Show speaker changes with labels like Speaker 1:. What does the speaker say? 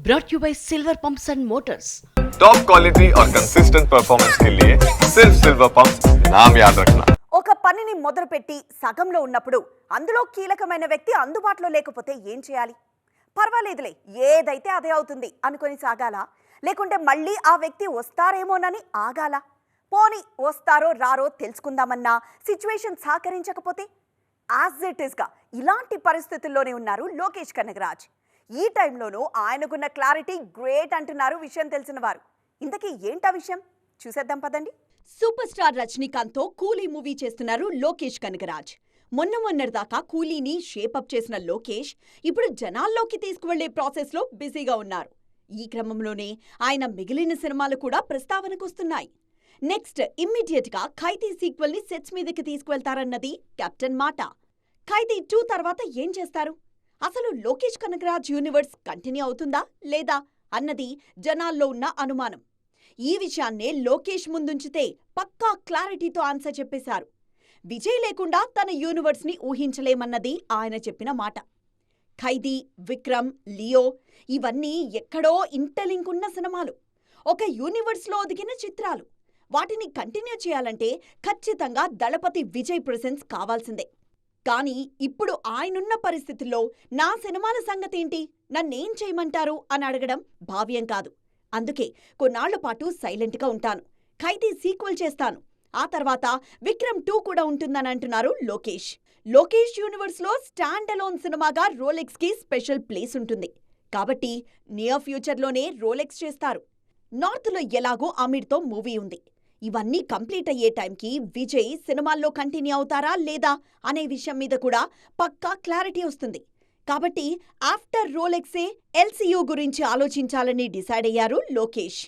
Speaker 1: brought you by Silver Pumps and Motors.
Speaker 2: Top quality और consistent performance के लिए सिर्फ सिल्वर पंप्स नाम याद रखना.
Speaker 3: ఒక పనిని మొదలుపెట్టి సగంలో ఉన్నప్పుడు అందులో కీలకమైన వ్యక్తి అందుబాటులో లేకపోతే ఏం చేయాలి? పర్వాలేదులే, ఏదైతే అదే అవుతుంది అనుకొని సాగాలా, లేకుంటే మళ్ళీ ఆ వ్యక్తి వస్తారేమోనని ఆగాలా? పోనీ వస్తారో రారో తెలుసుకుందామన్నా సిచ్యువేషన్ సహకరించకపోతే? యాజ్ ఇట్ ఈస్గా ఇలాంటి పరిస్థితుల్లోనే ఉన్నారు లోకేష్ కనగరాజ్. ఈ టైంలోనూ ఆయనకున్న క్లారిటీ గ్రేట్ అంటున్నారు విషయం తెలిసిన వారు. ఇంతకీ ఏంటా విషయం చూసేద్దాం పదండి.
Speaker 4: సూపర్ స్టార్ రజనీకాంత్ తో కూలీ మూవీ చేస్తున్నారు లోకేష్ కనగరాజ్. మొన్నటిదాకా కూలీని షేపప్ చేసిన లోకేష్ ఇప్పుడు జనాల్లోకి తీసుకువెళ్లే ప్రాసెస్ లో బిజీగా ఉన్నారు. ఈ క్రమంలోనే ఆయన మిగిలిన సినిమాలు కూడా ప్రస్తావనకొస్తున్నాయి. నెక్స్ట్ ఇమ్మీడియట్ గా ఖైదీ సీక్వెల్ ని సెట్స్ మీదకి తీసుకువెళ్తారన్నది కెప్టెన్ మాట. ఖైదీ 2 తర్వాత ఏం చేస్తారు? అసలు లోకేష్ కనగరాజ్ యూనివర్స్ కంటిన్యూ అవుతుందా లేదా అన్నది జనాల్లో ఉన్న అనుమానం. ఈ విషయాన్నే లోకేష్ ముందుంచితే పక్కా క్లారిటీతో ఆన్సర్ చెప్పేశారు. విజయ్ లేకుండా తన యూనివర్స్ ని ఊహించలేమన్నది ఆయన చెప్పిన మాట. ఖైదీ, విక్రమ్, లియో ఇవన్నీ ఎక్కడో ఇంటర్లింక్ ఉన్న సినిమాలు, ఒక యూనివర్స్లో ఒదిగిన చిత్రాలు. వాటిని కంటిన్యూ చేయాలంటే ఖచ్చితంగా దళపతి విజయ్ ప్రెసెన్స్ కావాల్సిందే. కానీ ఇప్పుడు ఆయనున్న పరిస్థితుల్లో నా సినిమాల సంగతేంటి, నన్నేం చేయమంటారు అని అడగడం భావ్యం కాదు. అందుకే కొన్నాళ్ల పాటు సైలెంట్గా ఉంటాను, ఖైదీ సీక్వెల్ చేస్తాను, ఆ తర్వాత విక్రమ్ 2 కూడా ఉంటుందని అంటున్నారు లోకేష్. లోకేష్ యూనివర్స్లో స్టాండ్ అలోన్ సినిమాగా రోలెక్స్కి స్పెషల్ ప్లేస్ ఉంటుంది కాబట్టి నియర్ ఫ్యూచర్లోనే రోలెక్స్ చేస్తారు. నార్త్లో ఎలాగో ఆమిర్తో మూవీ ఉంది. ఇవన్నీ కంప్లీట్ అయ్యే టైంకి విజయ్ సినిమాల్లో కంటిన్యూ అవుతారా లేదా అనే విషయం మీద కూడా పక్కా క్లారిటీ వస్తుంది. కాబట్టి ఆఫ్టర్ రోలెక్సే ఎల్సీయూ గురించి ఆలోచించాలని డిసైడ్ అయ్యారు లోకేష్.